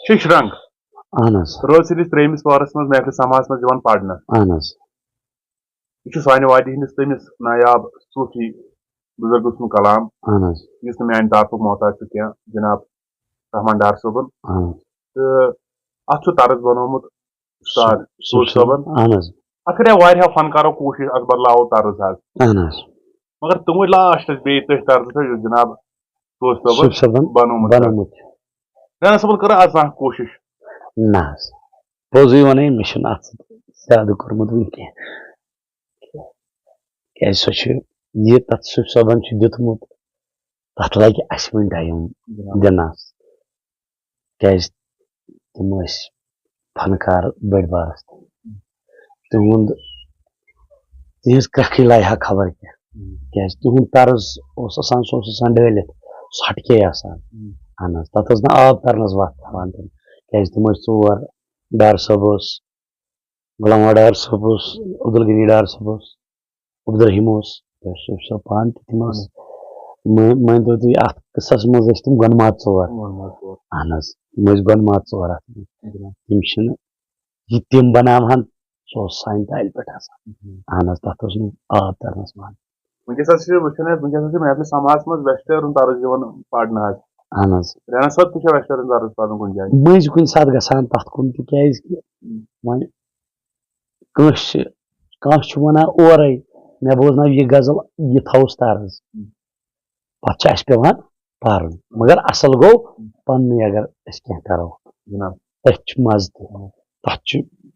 شش رنگ اہن حظ روز سٕنٛدِس ترٛیٚیمِس پورس منٛز محفِلہِ سماعس منٛز یِوان پرنہٕ اہن حظ یہِ چھُ سانہِ وادی ہٕنٛدِس تٔمِس نایاب صوٗفی بُزرگہٕ سُنٛد کلام اہن حظ یُس نہٕ میانہِ تعارفُک محتاج چھُ کینٛہہ جناب رحمان ڈار صٲبُن اہن حظ تہٕ اتھ چھُ طرز بنومُت اُستاد صوٗفی صٲبن اہن حظ اتھ کریو واریاہو فنکارو کوٗشِش اتھ بدلاوو طرز حظ اہن حظ مگر تِموٕے لاسٹس بیٚیہِ تٔتھۍ طرزس پٮ۪ٹھ یُس جناب صوٗفی صٲبن بنومُت رحمان صٲبن کٔر آز کانٛہہ کوٗشش نہ حظ پوٚزُے ونے مےٚ چھُنہٕ اتھ زیادٕ کوٚرمُت وٕنہِ کینٛہہ کیازِ سۄ چھِ یہِ تتھ صوٗفی صٲبن چھُ دیُتمُت تتھ لگہِ اسہِ وۄنۍ ٹایم دِنس کیازِ تِم ٲسۍ فنکار بٔڑۍ بارس تِہُنٛد تِہنٛز کرٛکھٕے لایہِ ہا خبر کینٛہہ کیازِ تِہُنٛد طرز اوس آسان سُہ اوس آسان ڈٲلِتھ سُہ ہٹکے آسان اہن حظ تتھ ٲس نہٕ آب ترنس وتھ تھاوان تِم کیازِ تِم ٲسۍ ژور ڈار صٲب اوس غلام ڈار صٲب اوس عبدالغنی ڈار صٲب اوس عبدالرحیٖم اوس صوٗفی صٲب پانہٕ تہِ تِم ٲسۍ مٲنۍتو تُہۍ اتھ قصس منٛز ٲسۍ تِم گۄنماد ژور اہن حظ تِم ٲسۍ گۄنماد ژور اتھ منٛز تِم چھِنہٕ یہِ تِم بناوہن سُہ اوس سانہِ تالہِ پٮ۪ٹھ آسان اہن حظ تتھ اوس نہٕ آب ترنس وان وٕنکیٚس حظ چھِ وٕچھان أسۍ وٕنکیٚس چھِ محفِلہِ سماعس منٛز ویسٹٲرٕن طرز یِوان پرنہٕ حظ اہن حظ رحمان صٲب تہِ چھا ویسٹٲرٕن طرز پران کُنہِ جایہِ مٔنٛزۍ کُنہِ ساتہٕ گژھان تتھ کُن تِکیازِ کہِ وۄنۍ کانٛہہ چھُ ونان اورے مےٚ بوزناو یہِ غزل یہِ تھاوُس طرز پتہٕ چھُ اسہِ پیٚوان پرُن مگر اصل گوٚو پننُے اگر أسۍ کینٛہہ کرو جناب تٔتھۍ چھُ مزٕ تہِ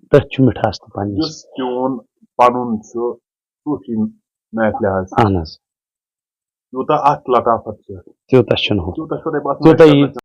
تٔتھۍ چھُ مِٹھاس تہِ پننِس یُس چون پنُن چھُ صوٗفی محفلہِ حظ اہن حظ یوٗتاہ اتھ لطافت چھِ تیوٗتاہ چھُنہٕ ہُہ تیوٗتاہ چھُو تۄہہِ باسان